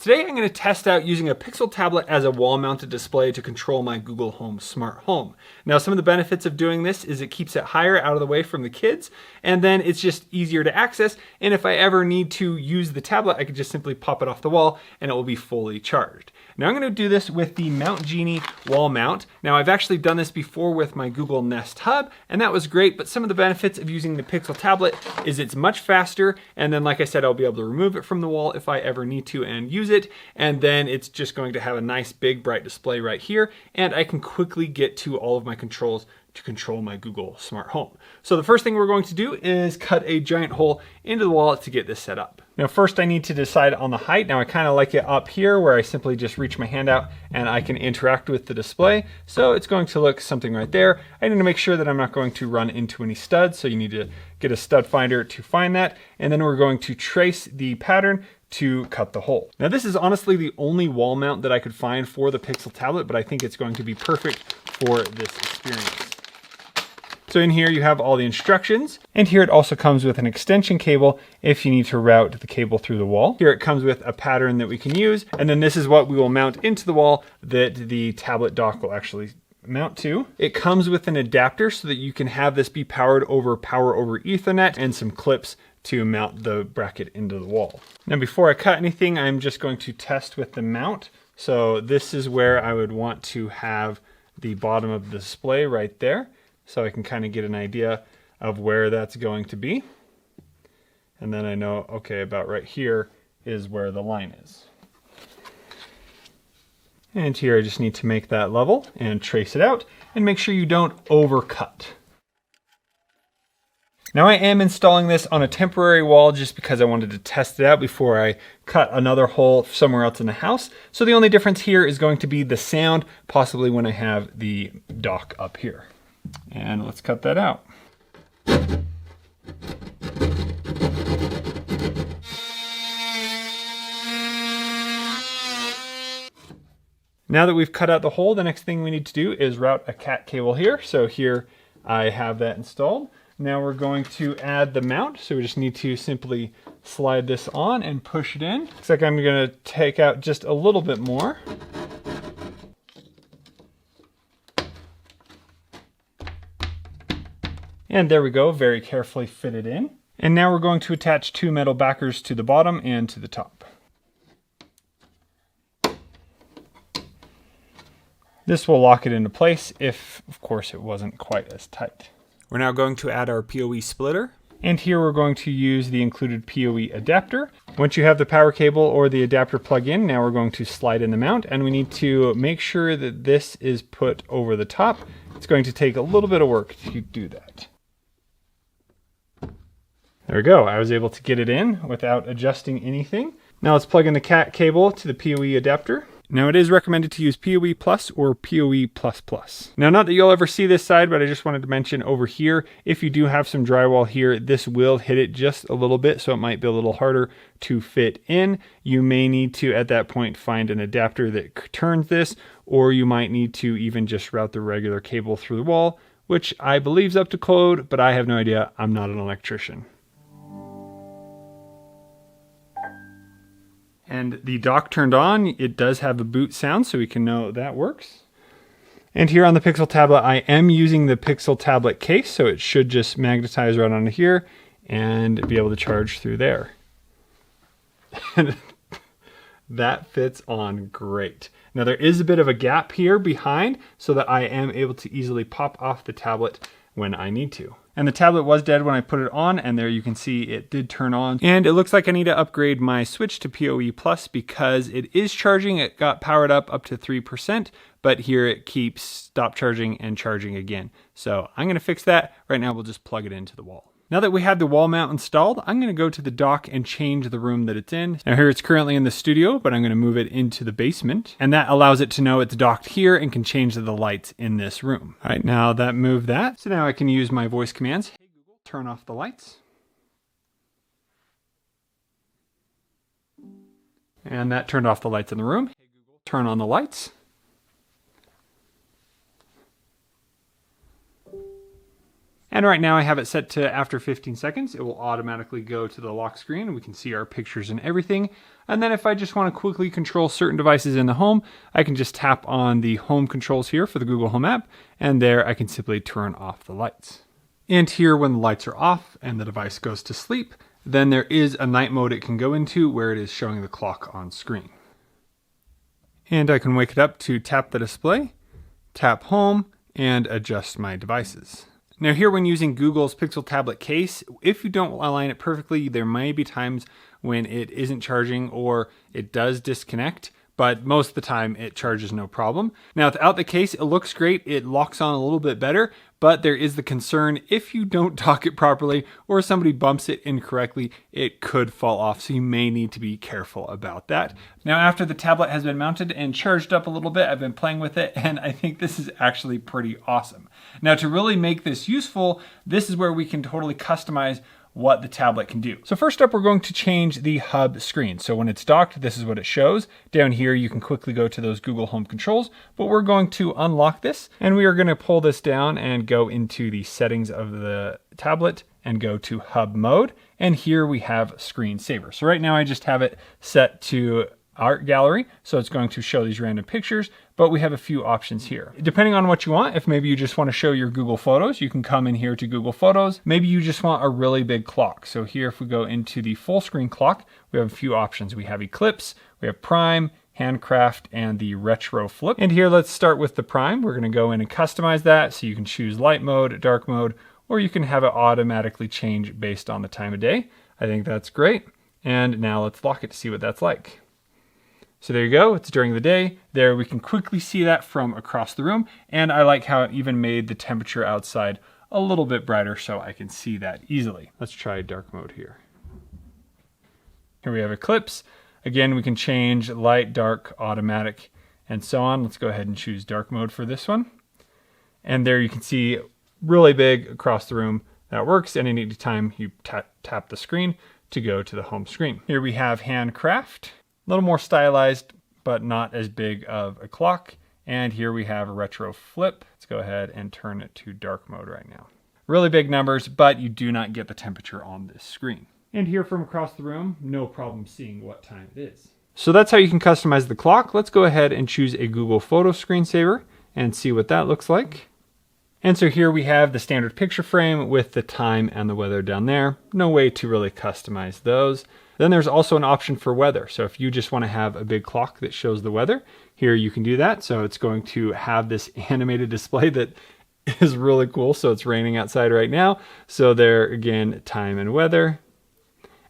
Today I'm going to test out using a Pixel tablet as a wall-mounted display to control my Google Home smart home. Now some of the benefits of doing this is it keeps it higher out of the way from the kids, and then it's just easier to access, and if I ever need to use the tablet I could just simply pop it off the wall and it will be fully charged. Now I'm going to do this with the Mount Genie wall mount. Now I've actually done this before with my Google Nest Hub and that was great, but some of the benefits of using the Pixel tablet is it's much faster, and then like I said I'll be able to remove it from the wall if I ever need to and use it, and then it's just going to have a nice big bright display right here, and I can quickly get to all of my controls to control my Google smart home. So the first thing we're going to do is cut a giant hole into the wall to get this set up. Now first I need to decide on the height. Now I kind of like it up here where I simply just reach my hand out and I can interact with the display. So it's going to look something right there. I need to make sure that I'm not going to run into any studs, so you need to get a stud finder to find that, and then we're going to trace the pattern to cut the hole. Now this is honestly the only wall mount that I could find for the Pixel tablet, but I think it's going to be perfect for this experience. So in here you have all the instructions, and here it also comes with an extension cable if you need to route the cable through the wall. Here it comes with a pattern that we can use, and then this is what we will mount into the wall that the tablet dock will actually mount to. It comes with an adapter so that you can have this be powered over power over Ethernet, and some clips to mount the bracket into the wall. Now before I cut anything, I'm just going to test with the mount. So this is where I would want to have the bottom of the display right there, so I can kind of get an idea of where that's going to be. And then I know, okay, about right here is where the line is. And here I just need to make that level and trace it out, and make sure you don't overcut. Now I am installing this on a temporary wall just because I wanted to test it out before I cut another hole somewhere else in the house. So the only difference here is going to be the sound, possibly when I have the dock up here. And let's cut that out. Now that we've cut out the hole, the next thing we need to do is route a cat cable here. So here I have that installed. Now we're going to add the mount. So we just need to simply slide this on and push it in. Looks like I'm going to take out just a little bit more. And there we go, very carefully fitted in. And now we're going to attach two metal backers to the bottom and to the top. This will lock it into place if, of course, it wasn't quite as tight. We're now going to add our PoE splitter. And here we're going to use the included PoE adapter. Once you have the power cable or the adapter plug in, now we're going to slide in the mount, and we need to make sure that this is put over the top. It's going to take a little bit of work to do that. There we go, I was able to get it in without adjusting anything. Now let's plug in the cat cable to the PoE adapter. Now it is recommended to use PoE Plus or PoE++. Now not that you'll ever see this side, but I just wanted to mention over here, if you do have some drywall here, this will hit it just a little bit, so it might be a little harder to fit in. You may need to, at that point, find an adapter that turns this, or you might need to even just route the regular cable through the wall, which I believe is up to code, but I have no idea. I'm not an electrician. And the dock turned on, it does have a boot sound, so we can know that works. And here on the Pixel tablet, I am using the Pixel tablet case, so it should just magnetize right onto here and be able to charge through there. That fits on great. Now there is a bit of a gap here behind so that I am able to easily pop off the tablet when I need to. And the tablet was dead when I put it on, and there you can see it did turn on. And it looks like I need to upgrade my switch to PoE Plus because it is charging. It got powered up to 3%, but here it keeps stop charging and charging again. So I'm gonna fix that. Right now we'll just plug it into the wall. Now that we have the wall mount installed, I'm going to go to the dock and change the room that it's in. Now here it's currently in the studio, but I'm going to move it into the basement. And that allows it to know it's docked here and can change the lights in this room. All right, now that moved that. So now I can use my voice commands. Hey Google, turn off the lights. And that turned off the lights in the room. Hey Google, turn on the lights. And right now I have it set to after 15 seconds, it will automatically go to the lock screen. We can see our pictures and everything. And then if I just want to quickly control certain devices in the home, I can just tap on the home controls here for the Google Home app. And there I can simply turn off the lights. And here when the lights are off and the device goes to sleep, then there is a night mode it can go into where it is showing the clock on screen. And I can wake it up to tap the display, tap home, and adjust my devices. Now here when using Google's Pixel tablet case, if you don't align it perfectly, there may be times when it isn't charging or it does disconnect, but most of the time it charges no problem. Now without the case, it looks great. It locks on a little bit better, but there is the concern if you don't dock it properly or somebody bumps it incorrectly, it could fall off. So you may need to be careful about that. Now after the tablet has been mounted and charged up a little bit, I've been playing with it and I think this is actually pretty awesome. Now to really make this useful, this is where we can totally customize what the tablet can do. So first up, we're going to change the hub screen. So when it's docked, this is what it shows. Down here, you can quickly go to those Google Home controls, but we're going to unlock this and we are going to pull this down and go into the settings of the tablet and go to hub mode. And here we have screensaver. So right now I just have it set to art gallery. So it's going to show these random pictures, but we have a few options here. Depending on what you want, if maybe you just want to show your Google Photos, you can come in here to Google Photos. Maybe you just want a really big clock. So here, if we go into the full screen clock, we have a few options. We have Eclipse, we have Prime, Handcraft, and the Retro Flip. And here, let's start with the Prime. We're going to go in and customize that. So you can choose light mode, dark mode, or you can have it automatically change based on the time of day. I think that's great. And now let's lock it to see what that's like. So there you go, it's during the day. There we can quickly see that from across the room. And I like how it even made the temperature outside a little bit brighter so I can see that easily. Let's try dark mode here. Here we have Eclipse. Again, we can change light, dark, automatic, and so on. Let's go ahead and choose dark mode for this one. And there you can see really big across the room. That works, and any time you tap the screen to go to the home screen. Here we have Handcraft. A little more stylized, but not as big of a clock. And here we have a Retro Flip. Let's go ahead and turn it to dark mode right now. Really big numbers, but you do not get the temperature on this screen. And here from across the room, no problem seeing what time it is. So that's how you can customize the clock. Let's go ahead and choose a Google Photo screensaver and see what that looks like. And so here we have the standard picture frame with the time and the weather down there. No way to really customize those. Then there's also an option for weather. So if you just want to have a big clock that shows the weather, here you can do that. So it's going to have this animated display that is really cool. So it's raining outside right now. So there again, time and weather.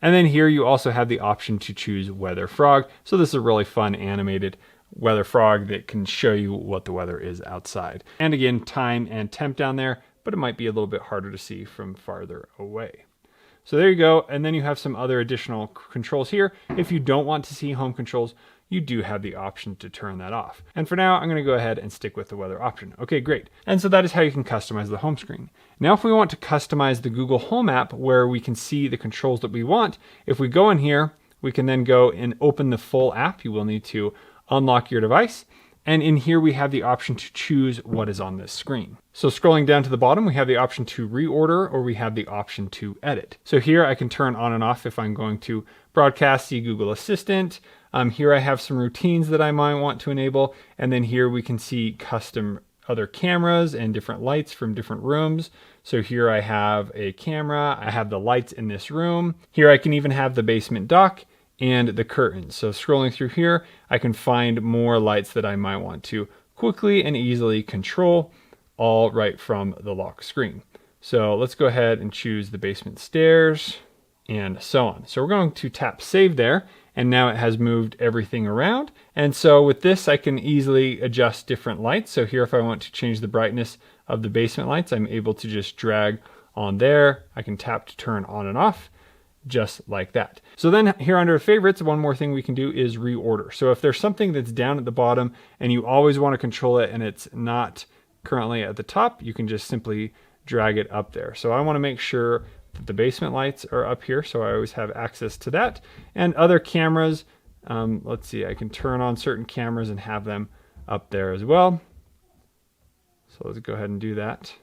And then here you also have the option to choose weather frog. So this is a really fun animated weather frog that can show you what the weather is outside. And again, time and temp down there, but it might be a little bit harder to see from farther away. So there you go. And then you have some other additional controls here. If you don't want to see home controls, you do have the option to turn that off. And for now, I'm going to go ahead and stick with the weather option. Okay, great. And so that is how you can customize the home screen. Now, if we want to customize the Google Home app where we can see the controls that we want, if we go in here, we can then go and open the full app. You will need to unlock your device. And in here, we have the option to choose what is on this screen. So scrolling down to the bottom, we have the option to reorder, or we have the option to edit. So here I can turn on and off if I'm going to broadcast the Google Assistant. Here I have some routines that I might want to enable. And then here we can see custom other cameras and different lights from different rooms. So here I have a camera, I have the lights in this room. Here I can even have the basement dock and the curtains. So scrolling through here, I can find more lights that I might want to quickly and easily control, all right from the lock screen. So let's go ahead and choose the basement stairs and so on. So we're going to tap save there, and now it has moved everything around. And so with this, I can easily adjust different lights. So here, if I want to change the brightness of the basement lights, I'm able to just drag on there. I can tap to turn on and off, just like that. So then here under favorites, one more thing we can do is reorder. So if there's something that's down at the bottom and you always want to control it and it's not currently at the top, you can just simply drag it up there. So I want to make sure that the basement lights are up here, so I always have access to that. And other cameras, let's see, I can turn on certain cameras and have them up there as well. So let's go ahead and do that.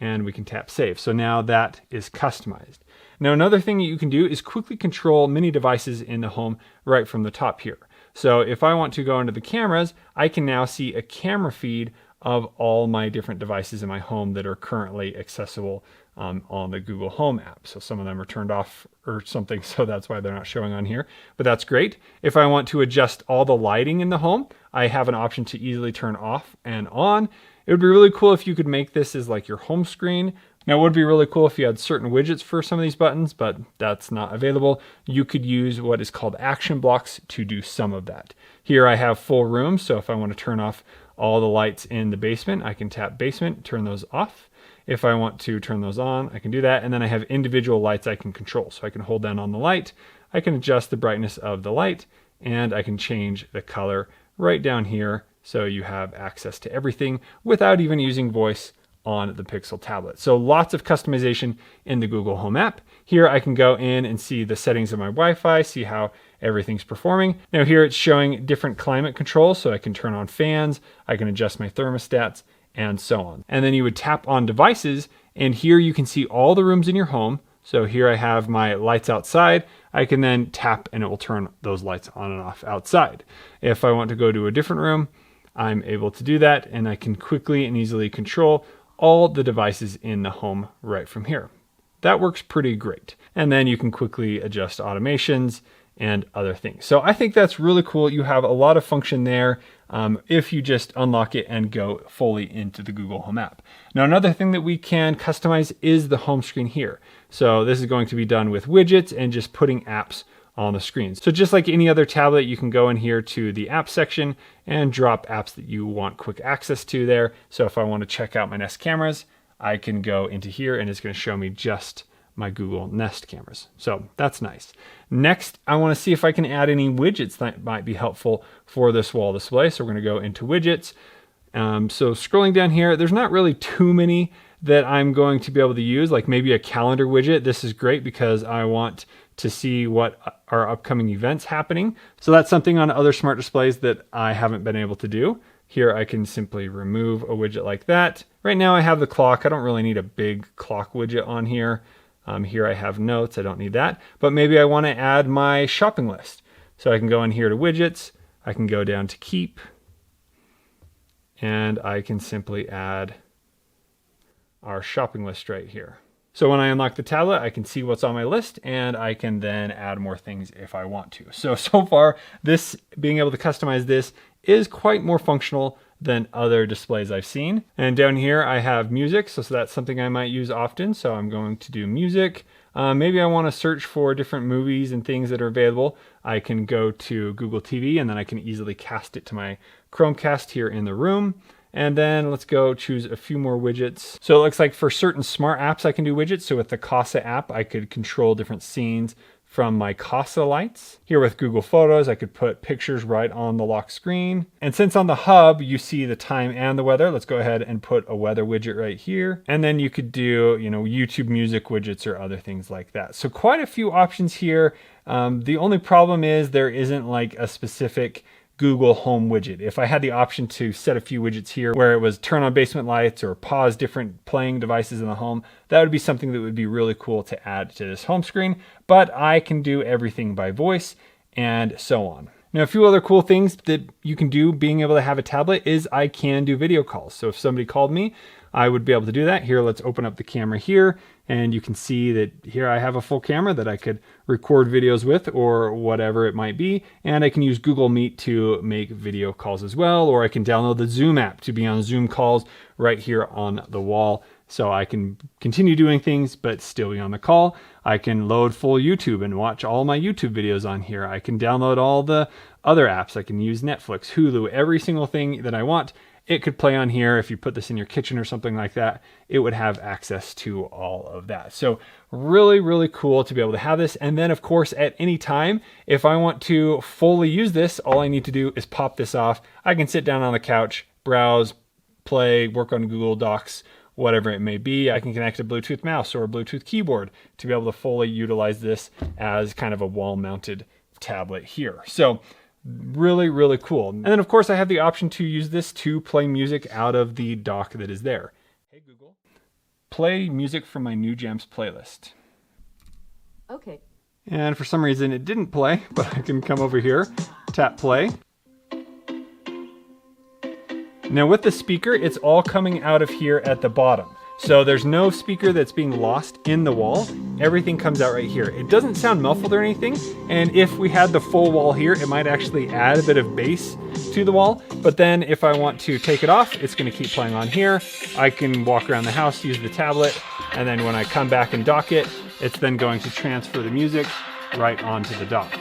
and we can tap save. So now that is customized. Now another thing that you can do is quickly control many devices in the home right from the top here. So if I want to go into the cameras, I can now see a camera feed of all my different devices in my home that are currently accessible on the Google Home app. So some of them are turned off or something, so that's why they're not showing on here, but that's great. If I want to adjust all the lighting in the home, I have an option to easily turn off and on. It would be really cool if you could make this as like your home screen. Now it would be really cool if you had certain widgets for some of these buttons, but that's not available. You could use what is called action blocks to do some of that. Here I have full room, so if I want to turn off all the lights in the basement, I can tap basement, turn those off. If I want to turn those on, I can do that. And then I have individual lights I can control. So I can hold down on the light, I can adjust the brightness of the light, and I can change the color right down here. So you have access to everything without even using voice on the Pixel tablet. So lots of customization in the Google Home app. Here I can go in and see the settings of my Wi-Fi, see how everything's performing. Now here it's showing different climate controls, so I can turn on fans, I can adjust my thermostats, and so on. And then you would tap on devices, and here you can see all the rooms in your home. So here I have my lights outside. I can then tap and it will turn those lights on and off outside. If I want to go to a different room, I'm able to do that, and I can quickly and easily control all the devices in the home right from here. That works pretty great. And then you can quickly adjust automations and other things. So I think that's really cool. You have a lot of function there if you just unlock it and go fully into the Google Home app. Now another thing that we can customize is the home screen here. So this is going to be done with widgets and just putting apps on the screen. So just like any other tablet, you can go in here to the app section and drop apps that you want quick access to there. So if I want to check out my Nest cameras, I can go into here and it's going to show me just my Google Nest cameras. So that's nice. Next, I want to see if I can add any widgets that might be helpful for this wall display. So we're going to go into widgets. So scrolling down here, there's not really too many that I'm going to be able to use, like maybe a calendar widget. This is great because I want to see what are upcoming events happening. So that's something on other smart displays that I haven't been able to do. Here I can simply remove a widget like that. Right now I have the clock. I don't really need a big clock widget on here. Here I have notes. I don't need that. But maybe I want to add my shopping list. So I can go in here to widgets. I can go down to keep. And I can simply add our shopping list right here. So when I unlock the tablet, I can see what's on my list, and I can then add more things if I want to. So far, this being able to customize this is quite more functional than other displays I've seen. And down here I have music, so that's something I might use often. So I'm going to do music. Maybe I want to search for different movies and things that are available. I can go to Google TV and then I can easily cast it to my Chromecast here in the room. And then let's go choose a few more widgets. So it looks like for certain smart apps I can do widgets. So with the Casa app, I could control different scenes from my Casa lights. Here with Google Photos, I could put pictures right on the lock screen. And since on the hub, you see the time and the weather, let's go ahead and put a weather widget right here. And then you could do, YouTube music widgets or other things like that. So quite a few options here. The only problem is there isn't like a specific Google Home widget. If I had the option to set a few widgets here where it was turn on basement lights or pause different playing devices in the home, that would be something that would be really cool to add to this home screen, but I can do everything by voice and so on. Now, a few other cool things that you can do being able to have a tablet is I can do video calls. So if somebody called me, I would be able to do that. Here, let's open up the camera here, and you can see that here I have a full camera that I could record videos with or whatever it might be. And I can use Google Meet to make video calls as well, or I can download the Zoom app to be on Zoom calls right here on the wall. So I can continue doing things, but still be on the call. I can load full YouTube and watch all my YouTube videos on here. I can download all the other apps. I can use Netflix, Hulu, every single thing that I want. It could play on here. If you put this in your kitchen or something like that, it would have access to all of that. So really, really cool to be able to have this. And then of course, at any time, if I want to fully use this, all I need to do is pop this off. I can sit down on the couch, browse, play, work on Google Docs, whatever it may be. I can connect a Bluetooth mouse or a Bluetooth keyboard to be able to fully utilize this as kind of a wall-mounted tablet here. So really, really cool. And then of course I have the option to use this to play music out of the dock that is there. Hey Google, play music from my New Gems playlist. Okay. And for some reason it didn't play, but I can come over here, tap play. Now with the speaker, it's all coming out of here at the bottom. So there's no speaker that's being lost in the wall. Everything comes out right here. It doesn't sound muffled or anything. And if we had the full wall here, it might actually add a bit of bass to the wall. But then if I want to take it off, it's gonna keep playing on here. I can walk around the house, use the tablet, and then when I come back and dock it, it's then going to transfer the music right onto the dock.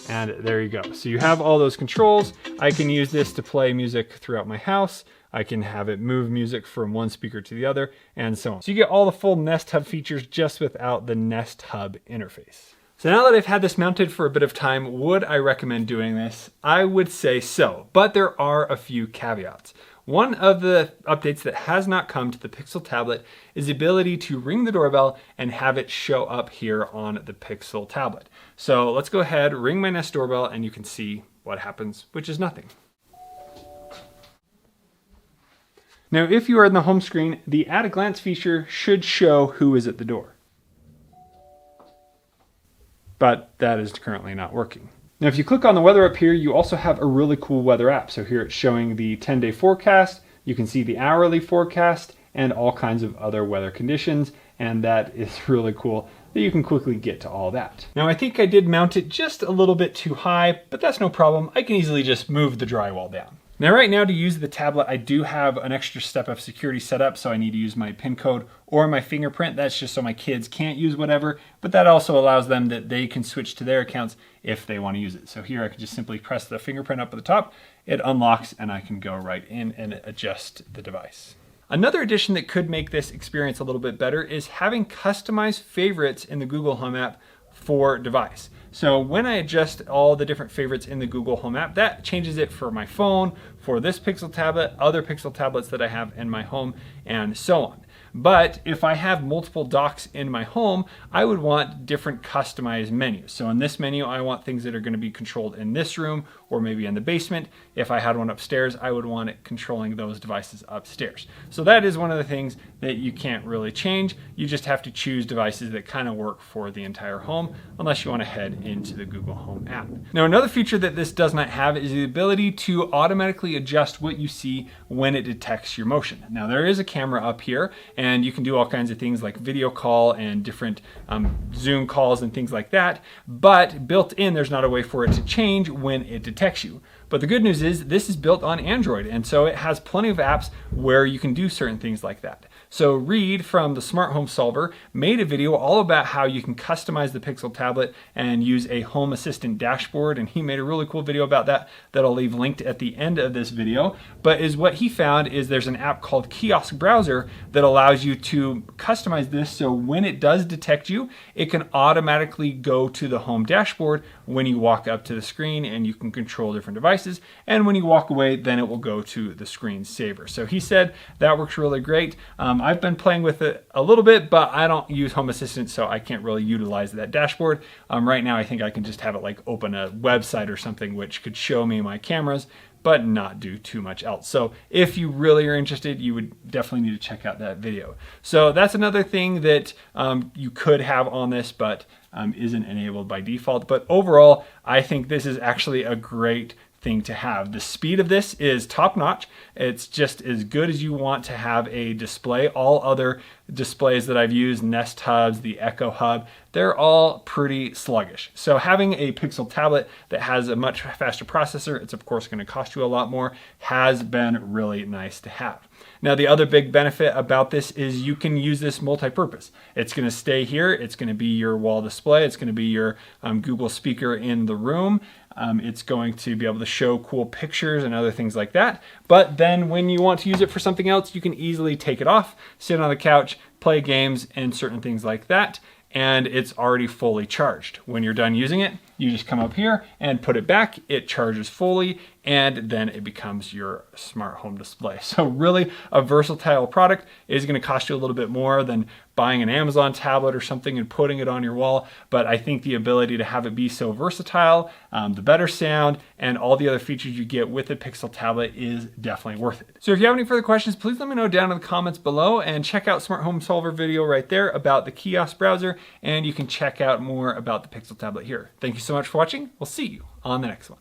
And there you go. So you have all those controls. I can use this to play music throughout my house. I can have it move music from one speaker to the other, and so on. So you get all the full Nest Hub features just without the Nest Hub interface. So now that I've had this mounted for a bit of time, would I recommend doing this? I would say so, but there are a few caveats. One of the updates that has not come to the Pixel tablet is the ability to ring the doorbell and have it show up here on the Pixel tablet. So let's go ahead, ring my Nest doorbell, and you can see what happens, which is nothing. Now, if you are in the home screen, the at a glance feature should show who is at the door. But that is currently not working. Now, if you click on the weather up here, you also have a really cool weather app. So here it's showing the 10-day forecast. You can see the hourly forecast and all kinds of other weather conditions. And that is really cool that you can quickly get to all that. Now, I think I did mount it just a little bit too high, but that's no problem. I can easily just move the drywall down. Now, right now to use the tablet, I do have an extra step of security set up, so I need to use my PIN code or my fingerprint. That's just so my kids can't use whatever, but that also allows them that they can switch to their accounts if they want to use it. So here I can just simply press the fingerprint up at the top, it unlocks, and I can go right in and adjust the device. Another addition that could make this experience a little bit better is having customized favorites in the Google Home app for device. So when I adjust all the different favorites in the Google Home app, that changes it for my phone, for this Pixel tablet, other Pixel tablets that I have in my home, and so on. But if I have multiple docks in my home, I would want different customized menus. So in this menu, I want things that are going to be controlled in this room or maybe in the basement. If I had one upstairs, I would want it controlling those devices upstairs. So that is one of the things that you can't really change. You just have to choose devices that kind of work for the entire home, unless you want to head into the Google Home app. Now, another feature that this does not have is the ability to automatically adjust what you see when it detects your motion. Now, there is a camera up here, and you can do all kinds of things like video call and different Zoom calls and things like that. But built in, there's not a way for it to change when it detects you. But the good news is this is built on Android, and so it has plenty of apps where you can do certain things like that. So Reed from the Smart Home Solver made a video all about how you can customize the Pixel tablet and use a home assistant dashboard, and he made a really cool video about that I'll leave linked at the end of this video. But what he found is there's an app called Kiosk Browser that allows you to customize this so when it does detect you, it can automatically go to the home dashboard when you walk up to the screen, and you can control different devices, and when you walk away, then it will go to the screensaver. So he said that works really great. I've been playing with it a little bit, but I don't use Home Assistant, so I can't really utilize that dashboard. Right now, I think I can just have it like open a website or something which could show me my cameras, but not do too much else. So if you really are interested, you would definitely need to check out that video. So that's another thing that you could have on this, but isn't enabled by default. But overall, I think this is actually a great thing to have. The speed of this is top notch. It's just as good as you want to have a display. All other displays that I've used, Nest Hubs, the Echo Hub, they're all pretty sluggish. So having a Pixel tablet that has a much faster processor, it's of course going to cost you a lot more, has been really nice to have. Now, the other big benefit about this is you can use this multi-purpose. It's going to stay here. It's going to be your wall display. It's going to be your Google speaker in the room. It's going to be able to show cool pictures and other things like that. But then when you want to use it for something else, you can easily take it off, sit on the couch, play games and certain things like that, and it's already fully charged. When you're done using it, You just come up here and put it back, it charges fully, and then it becomes your smart home display. So really a versatile product. It is going to cost you a little bit more than buying an Amazon tablet or something and putting it on your wall, but I think the ability to have it be so versatile, the better sound, and all the other features you get with a Pixel tablet is definitely worth it. So if you have any further questions, please let me know down in the comments below, and check out Smart Home Solver video right there about the kiosk browser, and you can check out more about the Pixel tablet here. Thank you so much for watching. We'll see you on the next one.